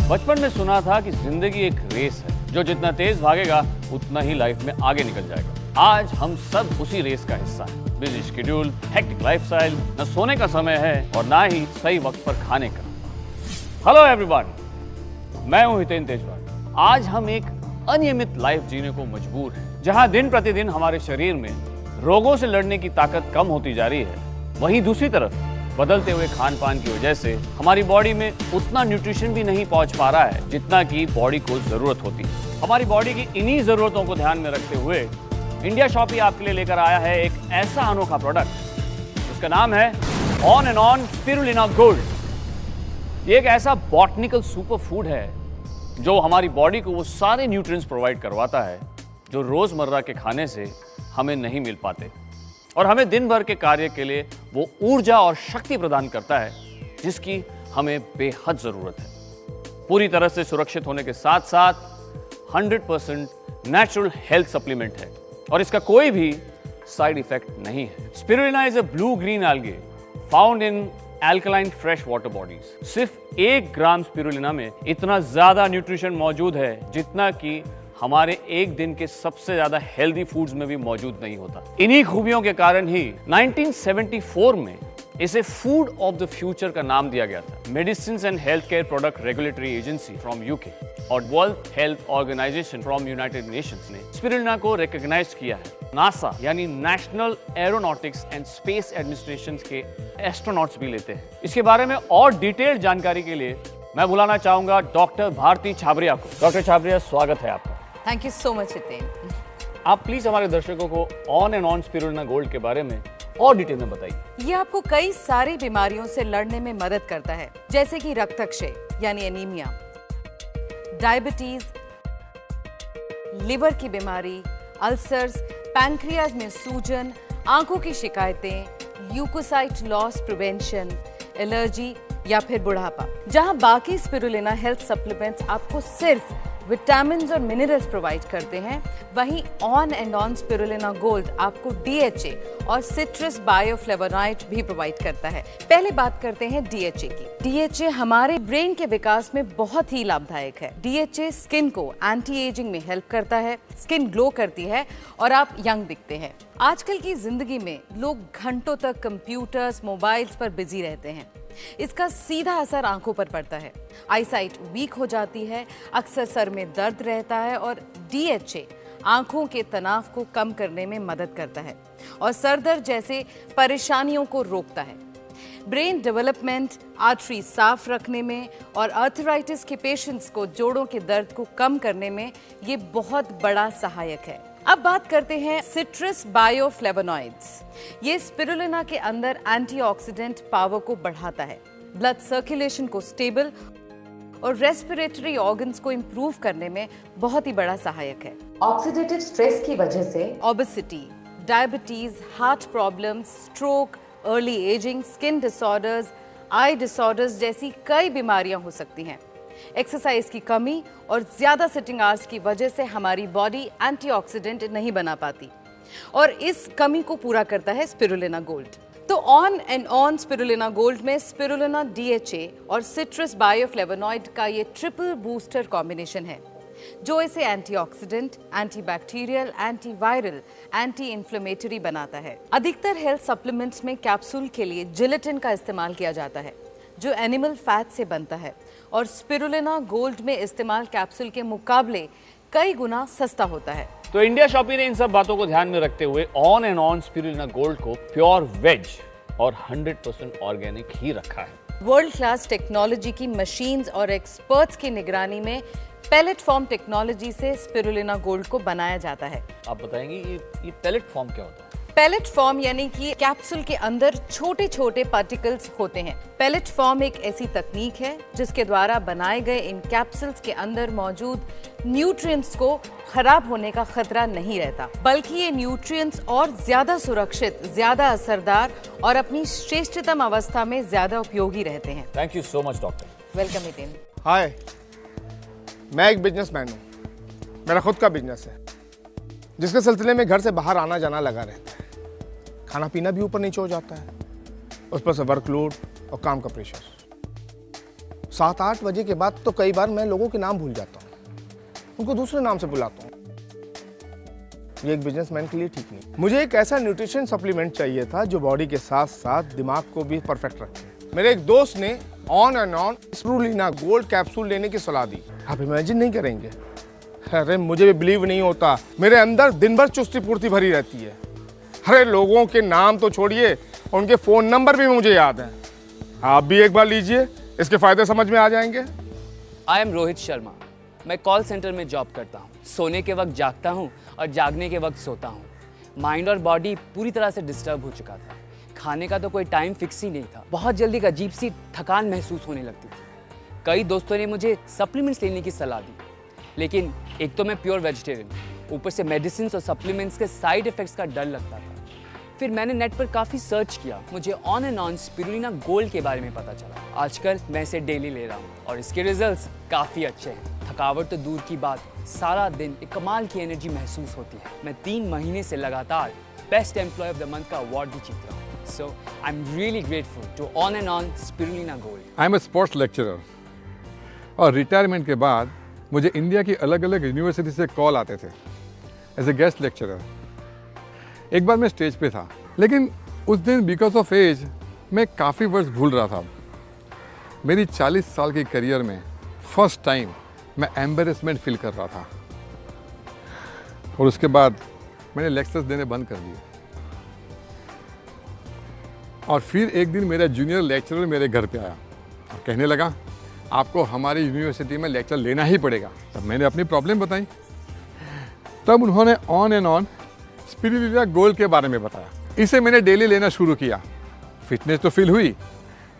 बचपन में सुना था कि जिंदगी एक रेस है, जो जितना तेज भागेगा उतना ही लाइफ में आगे निकल जाएगा। आज हम सब उसी रेस का हिस्सा हैं। बिजी शेड्यूल, हेक्टिक लाइफस्टाइल, न सोने का समय है और ना ही सही वक्त पर खाने का। हेलो एवरीवन, मैं हूं हितेन तेजवाल। आज हम एक अनियमित लाइफ जीने को मजबूर हैं, जहां दिन प्रतिदिन हमारे शरीर में रोगों से लड़ने की ताकत कम होती जा रही है। वहीं दूसरी तरफ बदलते हुए खान पान की वजह से हमारी बॉडी में उतना न्यूट्रिशन भी नहीं पहुंच पा रहा है जितना कि बॉडी को जरूरत होती है। हमारी बॉडी की इन्हीं जरूरतों को ध्यान में रखते हुए इंडिया शॉपी आपके लिए लेकर आया है एक ऐसा अनोखा प्रोडक्ट, उसका नाम है on and on spirulina gold. ये एक ऐसा बॉटनिकल सुपर फूड है जो हमारी बॉडी को वो सारे न्यूट्रिएंट्स प्रोवाइड करवाता है जो रोजमर्रा के खाने से हमें नहीं मिल पाते, और हमें दिन भर के कार्य के लिए वो ऊर्जा और शक्ति प्रदान करता है जिसकी हमें बेहद जरूरत है। पूरी तरह से सुरक्षित होने के साथ साथ 100% नेचुरल हेल्थ सप्लीमेंट है और इसका कोई भी साइड इफेक्ट नहीं है। Spirulina is a blue green algae found in alkaline fresh water bodies. सिर्फ 1 ग्राम स्पिरुलिना में इतना ज्यादा न्यूट्रिशन मौजूद है जितना कि हमारे एक दिन के सबसे ज्यादा हेल्दी फूड्स में भी मौजूद नहीं होता। इन्हीं खूबियों के कारण ही 1974 में इसे फूड ऑफ द फ्यूचर का नाम दिया गया था। Medicine and health care product regulatory agency from UK और world health organisation from united nations ने स्पिरुलिना को रिकॉग्नाइज किया है। नासा यानी national aeronautics and space administration के एस्ट्रोनॉट्स भी लेते हैं। इसके बारे में और डिटेल्ड जानकारी के लिए मैं बुलाना चाहूंगा डॉक्टर भारती छाबरिया को। डॉक्टर छाबरिया, स्वागत है आपका। Thank you so much Hiten. आप प्लीज हमारे दर्शकों को on and on spirulina gold के बारे में और डिटेल में बताइए। ये आपको कई सारी बीमारियों से लड़ने में मदद करता है, जैसे कि रक्तक्षय यानी एनीमिया, डायबिटीज, लिवर की बीमारी, अल्सर्स, पैंक्रियाज में सूजन, आंखों की शिकायतें, ल्यूकोसाइट लॉस प्रिवेंशन, एलर्जी या फिर बुढ़ापा। जहां बाकी स्पिरुलिना हेल्थ सप्लीमेंट्स आपको सिर्फ विटामिन्स और मिनरल्स प्रोवाइड करते हैं, वहीं on and on spirulina gold आपको DHA और सिट्रस बायोफ्लेवोनॉइड भी प्रोवाइड करता है। पहले बात करते हैं DHA की। DHA हमारे ब्रेन के विकास में बहुत ही लाभदायक है। DHA स्किन को एंटी एजिंग में हेल्प करता है, स्किन ग्लो करती है और आप यंग दिखते हैं। आजकल की जिंदगी में लोग घंटों तक कंप्यूटर्स, मोबाइल्स पर बिजी रहते हैं। इसका सीधा असर आंखों पर पड़ता है, आईसाइट वीक हो जाती है, अक्सर सर में दर्द रहता है और DHA आंखों के तनाव को कम करने में मदद करता है और सर दर्द जैसे परेशानियों को रोकता है। ब्रेन डेवलपमेंट, आर्टरी साफ रखने में और आर्थराइटिस के पेशेंट्स को जोड़ों के दर्द को कम करने में ये बहुत बड़ा सहायक है। अब बात करते हैं सिट्रस बायोफ्लेवोनॉइड्स। ये स्पिरुलिना के अंदर एंटीऑक्सीडेंट पावर को बढ़ाता है, ब्लड सर्कुलेशन को स्टेबल और रेस्पिरेटरी ऑर्गन्स को इंप्रूव करने में बहुत ही बड़ा सहायक है। ऑक्सीडेटिव स्ट्रेस की वजह से obesity, diabetes, heart problems, stroke, early ageing, skin disorders, eye disorders जैसी कई बीमारियां हो सकती हैं। एक्सरसाइज की कमी और ज्यादा सिटिंग आवर्स की वजह से हमारी बॉडी एंटीऑक्सीडेंट नहीं बना पाती और इस कमी को पूरा करता है स्पिरुलिना गोल्ड। तो on and on spirulina gold में स्पिरुलिना, DHA और सिट्रस बायोफ्लेवोनॉइड का ये ट्रिपल बूस्टर कॉम्बिनेशन है जो इसे antioxidant, antibacterial, antiviral, anti inflammatory बनाता है। अधिकतर हेल्थ सप्लीमेंट्स में कैप्सूल के लिए जिलेटिन का इस्तेमाल किया जाता है जो एनिमल फैट से बनता है और स्पिरुलिना गोल्ड में इस्तेमाल कैप्सूल के मुकाबले कई गुना सस्ता होता है। तो इंडिया शॉपी ने इन सब बातों को ध्यान में रखते हुए on and on spirulina gold को प्योर वेज और 100% ऑर्गेनिक ही रखा है। वर्ल्ड क्लास टेक्नोलॉजी की मशीन्स और एक्सपर्ट्स की निगरानी में पैलेट फॉर्म टेक्नोलॉजी से स्पिरुलिना गोल्ड को बनाया जाता है। आप बताएंगे ये पैलेट फॉर्म क्या होता है? पैलेट फॉर्म यानी कि कैप्सूल के अंदर छोटे छोटे पार्टिकल्स होते हैं। पैलेट फॉर्म एक ऐसी तकनीक है जिसके द्वारा बनाए गए इन कैप्सूल्स के अंदर मौजूद न्यूट्रिएंट्स को खराब होने का खतरा नहीं रहता, बल्कि ये न्यूट्रिएंट्स और ज्यादा सुरक्षित, ज्यादा असरदार और अपनी श्रेष्ठतम अवस्था में ज्यादा उपयोगी रहते हैं। Thank you so much doctor. Welcome Hiten. Hi, मैं एक बिजनेसमैन हूँ। मेरा खुद का बिजनेस है जिसके सिलसिले में घर से बाहर आना जाना लगा रहता है। खाना पीना भी ऊपर नीचे हो जाता है, उस पर से वर्कलोड और काम का प्रेशर। 7-8 बजे के बाद तो कई बार मैं लोगों के नाम भूल जाता हूँ, उनको दूसरे नाम से बुलाता हूँ। ये एक बिजनेसमैन के लिए ठीक नहीं। मुझे एक ऐसा न्यूट्रिशन सप्लीमेंट चाहिए था जो बॉडी के साथ साथ दिमाग को भी परफेक्ट रखे। मेरे एक दोस्त ने on and on spirulina gold capsule लेने की सलाह दी। आप इमेजिन नहीं करेंगे, अरे मुझे भी बिलीव नहीं होता, मेरे अंदर दिन भर चुस्ती पूर्ति भरी रहती है। अरे लोगों के नाम तो छोड़िए, उनके फ़ोन नंबर भी मुझे याद हैं। आप भी एक बार लीजिए, इसके फ़ायदे समझ में आ जाएंगे। I am Rohit Sharma. मैं कॉल सेंटर में जॉब करता हूँ। सोने के वक्त जागता हूँ और जागने के वक्त सोता हूँ। माइंड और बॉडी पूरी तरह से डिस्टर्ब हो चुका था। खाने का तो कोई टाइम फिक्स ही नहीं था। बहुत जल्दी एक अजीब सी थकान महसूस होने लगती थी। कई दोस्तों ने मुझे सप्लीमेंट्स लेने की सलाह दी, लेकिन एक तो मैं प्योर वेजिटेरियन, ऊपर से मेडिसिन और सप्लीमेंट्स के साइड इफेक्ट्स का डर लगता था। फिर मैंने नेट पर काफ़ी सर्च किया, मुझे on and on spirulina gold के बारे में पता चला। आजकल मैं इसे डेली ले रहा हूँ और इसके रिजल्ट्स काफ़ी अच्छे हैं। थकावट तो दूर की बात, सारा दिन एक कमाल की एनर्जी महसूस होती है। मैं 3 महीने से लगातार best employ of the month का अवार्ड भी जीत रहा हूँ। So I am really grateful to on and on spirulina gold. I am a sports lecturer और रिटायरमेंट के बाद मुझे इंडिया की अलग अलग यूनिवर्सिटी से कॉल आते थे एज ए गेस्ट लेक्चरर। एक बार मैं स्टेज पे था, लेकिन उस दिन बिकॉज ऑफ एज मैं काफ़ी वर्ड्स भूल रहा था। मेरी 40 साल की करियर में फर्स्ट टाइम मैं एम्बेरसमेंट फील कर रहा था और उसके बाद मैंने लेक्चर्स देने बंद कर दिए। और फिर एक दिन मेरा जूनियर लेक्चरर मेरे घर पे आया और कहने लगा, आपको हमारी यूनिवर्सिटी में लेक्चर लेना ही पड़ेगा। तब मैंने अपनी प्रॉब्लम बताई। तब उन्होंने on and on spirulina gold के बारे में बताया। इसे मैंने डेली लेना शुरू किया। फिटनेस तो फील हुई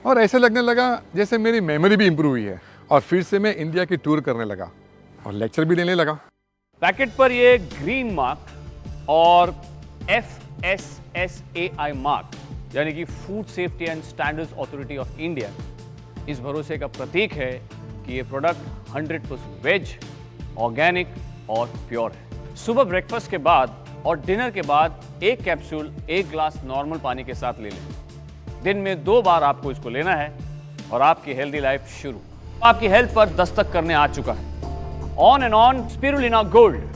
और ऐसे लगने लगा जैसे मेरी मेमोरी भी इंप्रूव हुई है। और फिर से मैं इंडिया की टूर करने लगा और लेक्चर भी देने लगा। पैकेट पर ये ग्रीन मार्क और FSSAI मार्क यानी कि food safety and standards authority of India इस भरोसे का प्रतीक है कि ये प्रोडक्ट 100% वेज, ऑर्गेनिक और प्योर है। सुबह ब्रेकफास्ट के बाद और डिनर के बाद एक कैप्सूल 1 ग्लास नॉर्मल पानी के साथ ले लें। दिन में 2 बार आपको इसको लेना है और आपकी हेल्दी लाइफ शुरू। आपकी हेल्थ पर दस्तक करने आ चुका है on and on spirulina gold.